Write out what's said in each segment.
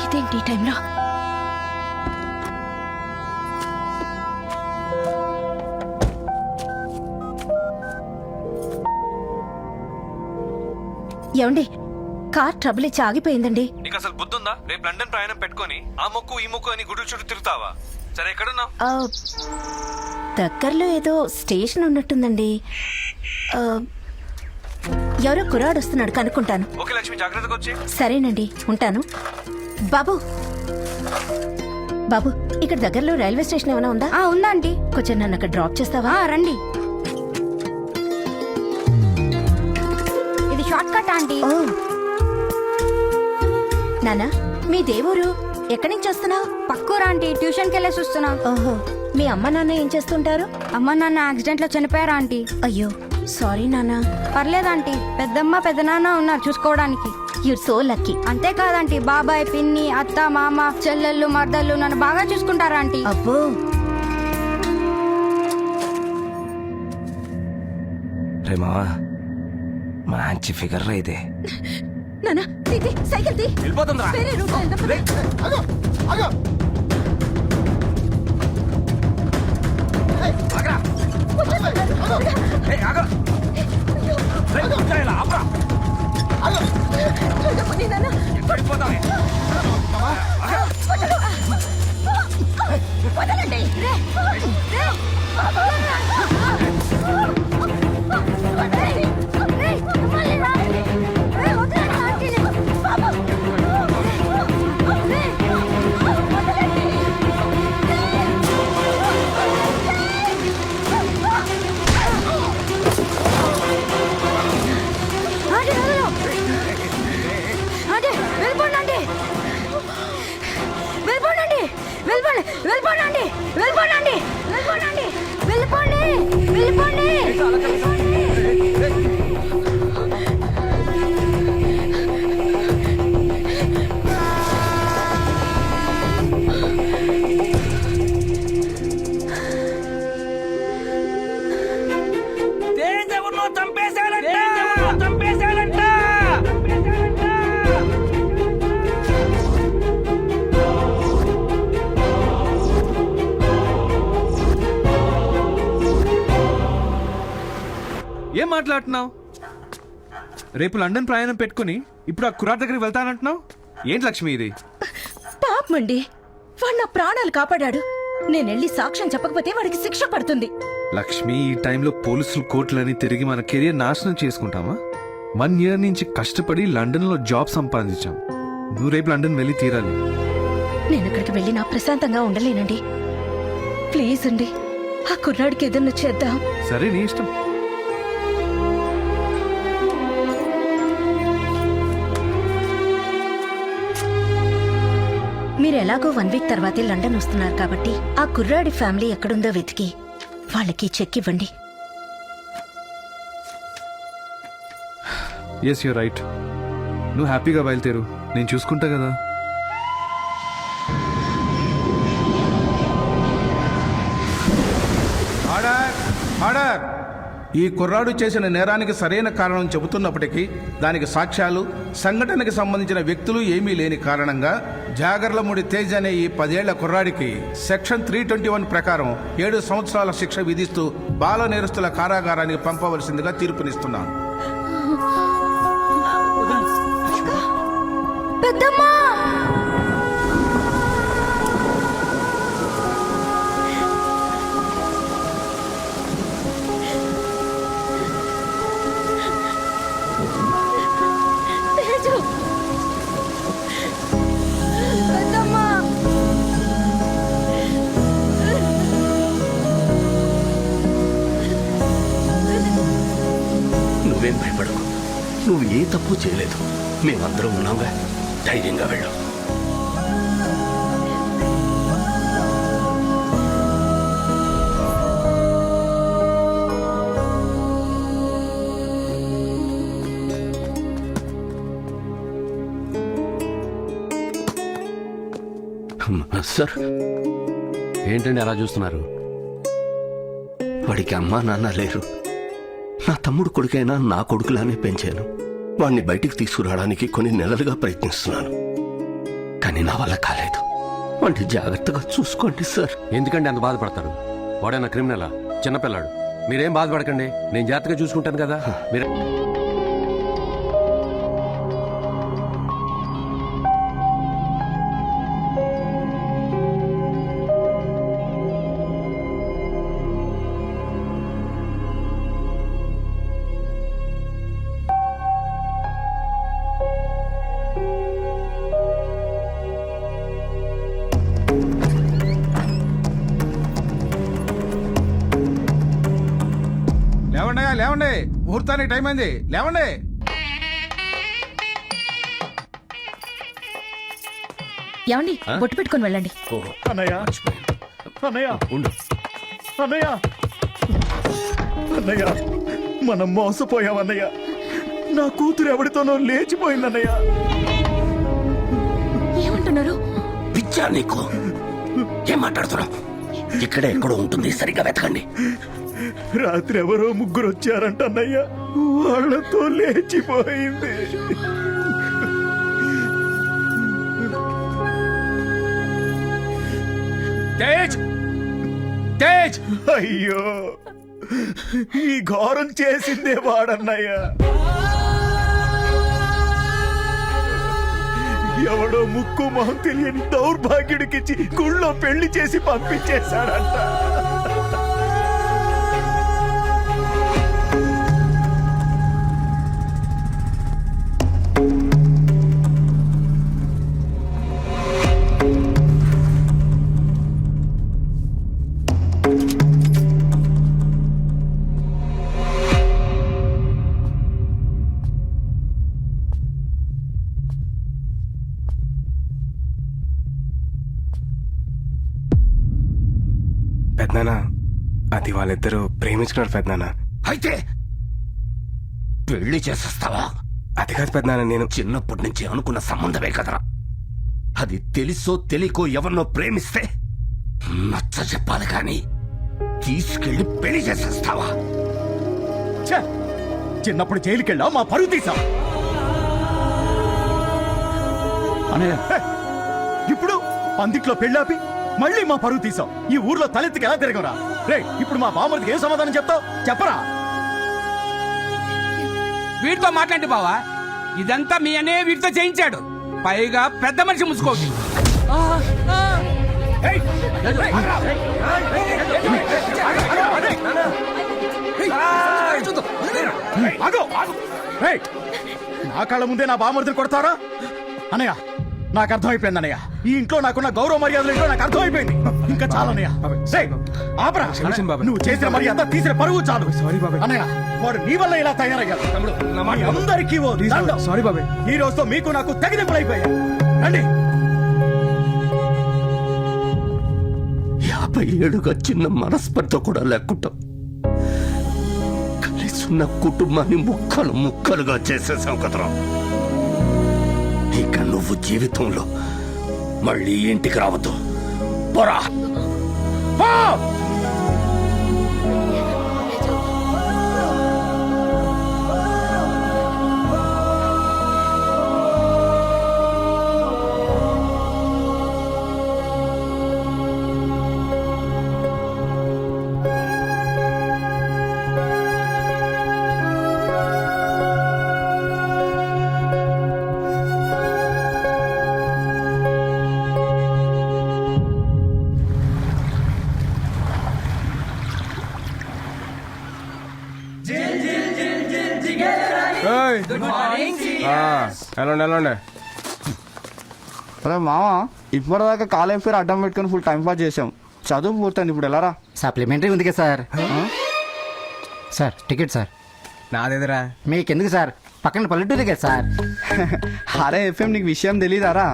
ఇదేంటి ఈ టైంలో? ఏమండి, కార్ ట్రబుల్ ఇచ్చి ఆగిపోయిందండి. నీకు అసలు బుద్ధి ఉందా? రేపు లండన్ ప్రయాణం పెట్టుకొని ఆ మొక్కు ఈ మొక్కు అని గుడి చుట్టూ తిరుగుతావా? సరే, ఎక్కడున్నావు? దగ్గరలో ఏదో స్టేషన్ ఉన్నట్టుందండి. ఎవరో కుర్రాడు వస్తున్నాడు, కనుక్కుంటాను. ఓకే లక్ష్మి, జాగ్రత్తగా వచ్చి. సరేనండి, ఉంటాను. బాబు బాబు, ఇక్కడ దగ్గరలో రైల్వే స్టేషన్ ఏమైనా ఉందా? ఉందా ఆంటీ. కొంచెం నన్ను అక్కడ డ్రాప్ చేస్తావా? రండి. ఇది షార్ట్ కట్ ఆంటీ. ఓ నానా, మీ దేవురు ఎక్కడి నుంచి వస్తున్నావు? పక్కూరు ఆంటీ, ట్యూషన్కి వెళ్ళేసి వస్తున్నా. ఓహో, మీ అమ్మ నాన్న ఏం చేస్తుంటారు? అమ్మ నాన్న యాక్సిడెంట్ లో చనిపోయారా ఆంటీ. అయ్యో, సారీ నానా. పర్లేదు ఆంటీ, పెద్దమ్మ పెద్దనాన్న ఉన్నారు చూసుకోవడానికి. Your so lucky. అంతేకాదంటీ, బాబాయ్ పిన్ని అత్త మామ చెల్లెళ్ళు మర్దళ్ళు నన్ను బాగా చూసుకుంటారా ఆంటీ. అబ్బో, రే మావా, మంచి ఫిగర్ రా ఇదే. నానా సైకిల్ తీ. వెళ్ళిపోతుందా? వేరే రూట్ లో వెళ్దాం. చూడమ్మా, నాన్నా. వదలండి. వెళ్ళిపోండి, వెళ్ళిపోండి, వెళ్ళిపోండి, వెళ్ళిపోండి, వెళ్ళిపోండి. ఏం మాట్లాడుతున్నావు? రేపు లండన్ ప్రయాణం పెట్టుకుని ఇప్పుడు ఆ కుర్రాడి దగ్గరికి వెళ్తానంటున్నావు? ఏంటి లక్ష్మి ఇది? పాపమండి, వాడు నా ప్రాణాలు కాపాడాడు. నేనెళ్ళి సాక్ష్యం చెప్పకపోతే వాడికి శిక్ష పడుతుంది. లక్ష్మి, ఈ టైంలో పోలీసులు కోర్టులని తిరిగి మన కెరీర్ నాశనం చేసుకుంటామా? 1 year నుంచి కష్టపడి లండన్ లో జాబ్ సంపాదించాం. నువ్వు రేపు లండన్ వెళ్ళి తీరాలి. నేను అక్కడికి వెళ్ళి నా ప్రశాంతంగా ఉండలేనండి. ప్లీజ్ అండి, ఆ కుర్రాడికి ఏదన్నా చేద్దాం. సరే, నీ ఇష్టం. మీరు ఎలాగో 1 week తర్వాతే లండన్ వస్తున్నారు కాబట్టి ఆ కుర్రాడి ఫ్యామిలీ ఎక్కడుందో వెతికి వాళ్ళకి చెక్ ఇవ్వండి. Yes, you're right. నువ్వు హ్యాపీగా బయలుదేరు, నేను చూసుకుంటా కదా. Order, order. ఈ కుర్రాడు చేసిన నేరానికి సరైన కారణం చెబుతున్నప్పటికీ దానికి సాక్ష్యాలు, సంఘటనకి సంబంధించిన వ్యక్తులు ఏమీ లేని కారణంగా జాగర్లమూడి తేజ్ అనే ఈ 10 ఏళ్ల కుర్రాడికి సెక్షన్ 321 ప్రకారం 7 సంవత్సరాల శిక్ష విధిస్తూ బాల నేరస్తుల కారాగారానికి పంపవలసిందిగా తీర్పునిస్తున్నాను. పెద్దమ్మా, నువ్వేం భయపడకు, నువ్వు ఏ తప్పు చేయలేదు. మేమందరం ఉన్నావుగా, ధైర్యంగా వెళ్ళు. సార్, ఏంటండి అలా చూస్తున్నారు? వాడికి అమ్మా నాన్న లేరు. నా తమ్ముడు కొడుకైనా నా కొడుకులానే పెంచాను. వాడిని బయటికి తీసుకురావడానికి కొన్ని నెలలుగా ప్రయత్నిస్తున్నాను. కానీ నా వల్ల కాలేదు. వాడిని జాగ్రత్తగా చూసుకోండి సార్. ఎందుకండి అంత బాధపడతారు? వాడైనా క్రిమినలా? చిన్నపిల్లాడు. మీరేం బాధపడకండి, నేను జాగ్రత్తగా చూసుకుంటాను కదా. మీరు లేవండి లేవండి, ముహూర్తానికి టైం అయింది, లేవండి. ఏమండి బొట్టు పెట్టుకొని వెళ్ళండి. అన్నయ్య అన్నయ్య ఉండు. అన్నయ్య అన్నయ్య మనం మోసపోయామన్నయ్య. నా కూతురు ఎవరితోనో లేచిపోయిందన్నయ్య. ఏమంటున్నారు? పిచ్చా నీకు? ఏం మాట్లాడుతున్నావు? ఇక్కడే ఎక్కడో ఉంటుంది, సరిగ్గా వెతకండి. రాత్రి ఎవరో ముగ్గురు వచ్చారంట అన్నయ్య, వాళ్ళతో లేచిపోయింది. తేజ్ తేజ్, అయ్యో ఈ ఘోరం చేసిందే వాడన్నయ్య. ఎవడో ముక్కు మొహం తెలియని దౌర్భాగ్యుడికిచ్చి గుళ్ళో పెళ్లి చేసి పంపించేశాడంట. పెద్దనాన్న, అది వాళ్ళిద్దరూ ప్రేమించుకున్నారు పెద్దనాన్న. అయితే పెళ్లి చేసేస్తావా? అది కాదు పెద్దనాన్న, నేను చిన్నప్పటి నుంచి అనుకున్న సంబంధమే కదరా. అది తెలుసో తెలియకో ఎవరినో ప్రేమిస్తే నచ్చ చెప్పాలి కానీ తీసుకెళ్లి పెళ్లి చేసేస్తావా? ఛే! చిన్నప్పుడు జైలుకెళ్ళా మా పరువు తీసాం అన్నయ్య. ఇప్పుడు పందిట్లో పెళ్ళాపి మళ్ళీ మా పరువు తీసాం. ఈ ఊర్లో తలెత్తికి ఎలా తిరగరా రే? ఇప్పుడు మా బామ్మడికి ఏం సమాధానం చెప్తావు? చెప్పరా? వీడితో మాట్లాడి బావా, ఇదంతా మీ అనే వీడితో చేయించాడు. పైగా పెద్ద మనిషి ముసుకోవచ్చు. నా కళ్ళ ముందే నా బామ్మడిని కొడతారా అన్నయ్య? నాకు అర్థమైపోయింది అన్నయ్య. ఈ ఇంట్లో నాకున్న గౌరవ మర్యాదలు ఏంటో నాకు అర్థమైపోయింది. ఇంకా చాలు అన్నయ్య. ఆపరా. నువ్వు చేసిన మర్యాద, తీసిన పరువు చాలు. సారీ బాబాయ్. అన్నయ్య, వాడు నీ వల్ల ఇలా తయారయ్యాడు. అందరికీ సారీ బాబాయ్. ఈ రోజుతో మీకు నాకు తెగదింపులైపోయాయి. రండి. 50 ఏడుగా చిన్న మనస్పర్ధ కూడా లేకుండా కలిసి ఉన్న కుటుంబాన్ని ముక్కలు ముక్కలుగా చేసేసావు కదరా. ఇక నువ్వు జీవితంలో మళ్ళీ ఇంటికి రావద్దు. పోరా. పో! వెళ్ళండి. అరే మామ, ఇప్పటిదాకా కాలేజ్ పేరు అడ్డం పెట్టుకుని ఫుల్ టైం పాస్ చేసాం. చదువు పూర్తయింది, ఇప్పుడు వెళ్ళారా? సప్లిమెంటరీ ఉంది కదా సార్. Sir ticket sir. నాదేదరా? మీకెందుకు సార్, పక్కన పల్లెటూరు కదా సార్. అరే ఎఫ్ఎం, నీకు విషయం తెలీదారా?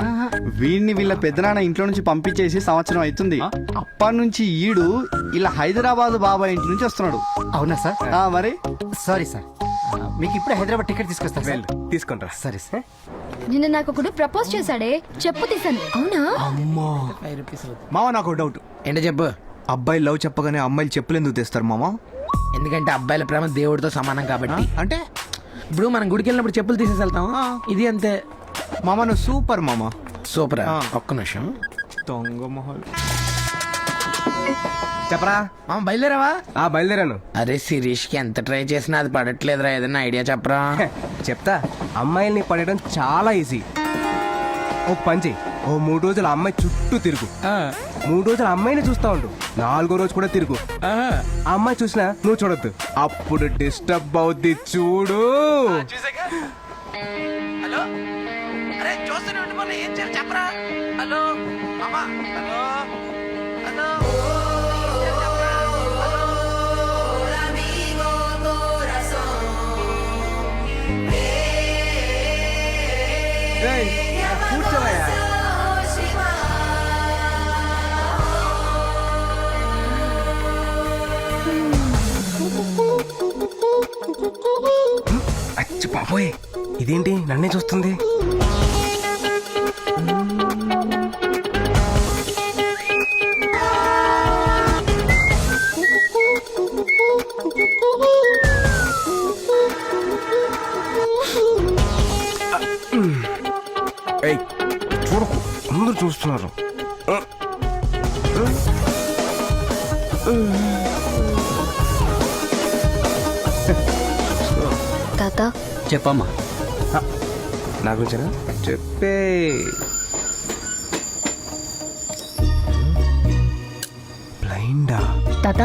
వీడిని వీళ్ళ పెద్దనాన్న ఇంట్లో నుంచి పంపించేసి సంవత్సరం అవుతుంది. అప్పటి నుంచి ఈడు ఇలా హైదరాబాద్ బాబాయ్ ఇంటి నుంచి వస్తున్నాడు. అవునా సార్? మరి సారీ సార్, మీకు ఇప్పుడే హైదరాబాద్ టికెట్ తీసుకొస్తా సార్. తీసుకుంటా. సరే సార్. నిన్న నాకు ఒకడు ప్రపోజ్ చేశాడే, చెప్పు తీసాను. అవునా? మామ, నాకు డౌట్. ఏంటో చెప్పు. అబ్బాయి లవ్ చెప్పగానే అమ్మాయిలు చెప్పులు ఎందుకు తెస్తారు మామ? ఎందుకంటే అబ్బాయిల ప్రేమ దేవుడితో సమానం కాబట్టి. అంటే ఇప్పుడు మనం గుడికి వెళ్ళినప్పుడు చెప్పులు తీసేసి వెళ్తాం, ఇది అంతే. మామ నువ్వు సూపర్ మామ. సూపర్ ఒక్క నిమిషం. దొంగ మొహల్ చెప్పరా. బయలుదేరావా? బయలుదేరాను. అరే శిరీష్ కి ఎంత ట్రై చేసినా అది పడట్లేదురా, ఏదైనా ఐడియా చెప్పరా? చెప్తా. అమ్మాయిల్ని పడడం చాలా ఈజీ. ఒక పని చెయ్యి, ఓ 3 రోజులు అమ్మాయి చుట్టూ తిరుగు. 3 రోజులు అమ్మాయిని చూస్తా ఉండు. 4వ రోజు కూడా తిరుగు. ఆ అమ్మాయి చూసినా నువ్వు చూడొద్దు, అప్పుడు డిస్టర్బ్ అవుద్ది. చూడు. హలో, అరే చూస్తూనే ఉండి మొన్న ఏం చేయాలి చెప్పరా? హలో అమ్మా, హలో హలో కూర్చోవయ్యా. అచ్చి బాబోయ్, ఇదేంటి నన్నే చూస్తుంది? ఏయ్, చూడకు, అందరూ చూస్తున్నారు. తాత చెప్పమ్మా. నా గురించేనా? చెప్పే. బ్లైండా? తాత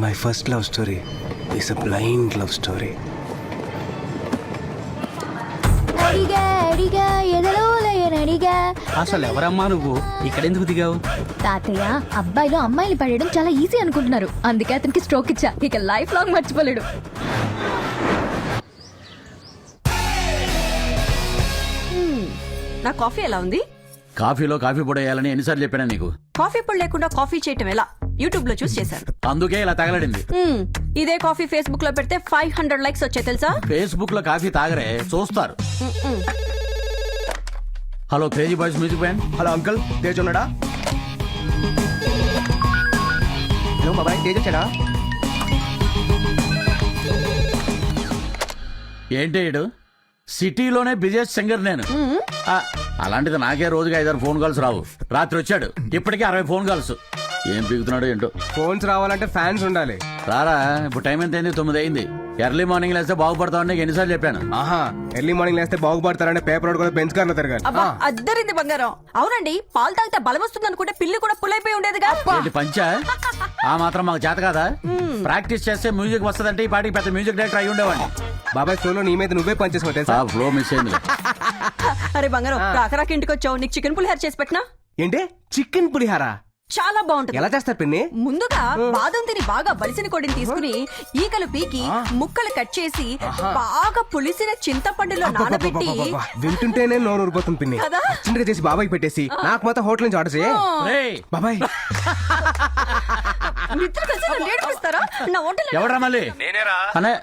My first love story is a blind love story. అడిగా అడిగా ఎదలో లేనడిగా. అసలు ఎవరమ్మా నువ్వు? ఇక్కడెందుకు దిగావు? తాతయ్య, అబ్బాయిలు అమ్మాయిలు పడేయడం చాలా ఈజీ అనుకుంటున్నారు. అందుకే అతనికి స్ట్రోక్ ఇచ్చా. ఇక లైఫ్ లాంగ్ మర్చిపోలేడు. నా కాఫీ ఎలా ఉంది? కాఫీలో కాఫీ పొడి వేయాలని ఎన్నిసార్లు చెప్పానా నీకు? కాఫీ పొడి లేకుండా కాఫీ చేయటం ఎలా? యూట్యూబ్ లో చూసి చేశాను. అందుకే ఇలా తగలడింది. ఇదే కాఫీ ఫేస్బుక్ లో పెడితే 500 లైక్స్ వచ్చాయి తెలుసా? ఫేస్బుక్ లో కాఫీ తాగరే, చూస్తారు. Hello crazy boys music band. Hello uncle, Tej ఉన్నాడా? హలో బాబాయ్, తేజ్ వచ్చాడా? ఏంటి ఈడు? సిటీలోనే బిజియెస్ట్ సింగర్ నేను. అలాంటిది నాకే రోజుగా 5-6 ఫోన్ కాల్స్ రావు. రాత్రి వచ్చాడు, ఇప్పటికే 60 ఫోన్ కాల్స్. ఏం పీకుతున్నాడు ఏంటో. ఫోన్స్ రావాలంటే ఫ్యాన్స్ ఉండాలి. రారా, ఇప్పుడు టైం ఎంత అయింది? 9 అయింది. ఎర్లీ మార్నింగ్ లేస్తే బాగుపడతావు నీకు ఎన్నిసార్లు చెప్పాను. ఆహా, ఎర్లీ మార్నింగ్ లేస్తే బాగుపడతారంటే పేపర్ రోడ్ కూడా బెంచ్ కార్లో తిరగాలి. అబ్బా, అద్దరింది బంగారం. అవునండి, పాలు తాగితే బలం వస్తుంది అనుకుంటే పిల్లి కూడా పుల్లైపోయి ఉండేదిగా. ఏంటి పంచా? ఆ మాత్రం మాకు చేత కాదా? ప్రాక్టీస్ చేస్తే మ్యూజిక్ వస్తుందంటే ఈ పాటికి పెద్ద మ్యూజిక్ డైరెక్టర్ అయి ఉండేవాడిని. బాబాయ్ షోలో నీ మీద నువ్వే పనిచేసుకో తెలుసా? ఫ్లో మిస్ అయింది. అరే బంగారం, రాకరాకి ఇంటికి వచ్చావు, నీకు చికెన్ పులిహార చేసి పెట్టినా? ఏంటి చికెన్ పులిహారా? చాలా బాగుంటుంది. ఎలా చేస్తారు పిన్ని? ముందుగా బాదం తిని బాగా బలిసిన కొడిని తీసుకుని ఈకలు పీకి ముక్కలు కట్ చేసి బాగా పులిసిన చింతపండులో నానబెట్టి. వింటుంటేనే నోరు ఊరిపోతుంది పిన్ని. కదా? చిన్నగా చేసి బాబాయ్ పెట్టేసి నాకు మాత్రం హోటల్ నుంచి ఆర్డర్ చేయి. రేయ్, బాబాయ్ మిత్రులు కలిసి నన్ను ఏడిపిస్తారా? నా హోటల్ ఎవడ్రా మళ్ళీ? అనే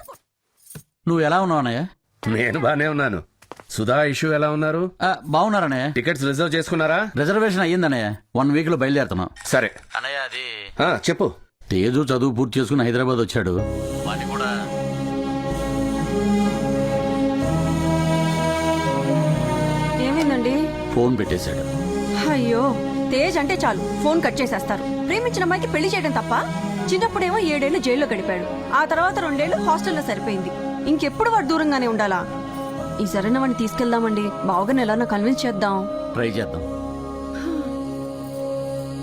నువ్వు ఎలా ఉన్నావు అన్నయ్య? నేను బానే ఉన్నాను. సుధా ఇష్యూ ఎలా ఉన్నారు? బాగున్నారనే. టికెట్స్ రిజర్వ్ చేసుకున్నారా? రిజర్వేషన్ అయ్యిందనే. 1 వీక్ లో బయలుదేరుతున్నాం. సరే అన్నయ్య, అది చెప్పు. తేజు చదువు పూర్తి చేసుకుని హైదరాబాద్ వచ్చాడు. వాడిని కూడా ఏమైందండి? ఫోన్ పెట్టేశాడు. అయ్యో, తేజ్ అంటే చాలు ఫోన్ కట్ చేసేస్తారు. ప్రేమించిన అమ్మాయికి పెళ్లి చేయడం తప్ప. చిన్నప్పుడేమో 7 ఏళ్లు జైల్లో గడిపాడు. ఆ తర్వాత 2 ఏళ్లు హాస్టల్లో సరిపోయింది. ఇంకెప్పుడు వాడు దూరంగానే ఉండాలా? ఈ సరైన వాడిని తీసుకెళ్దామండి. బావగారిని ఎలా కన్విన్స్ చేద్దాం. ట్రై చేద్దాం.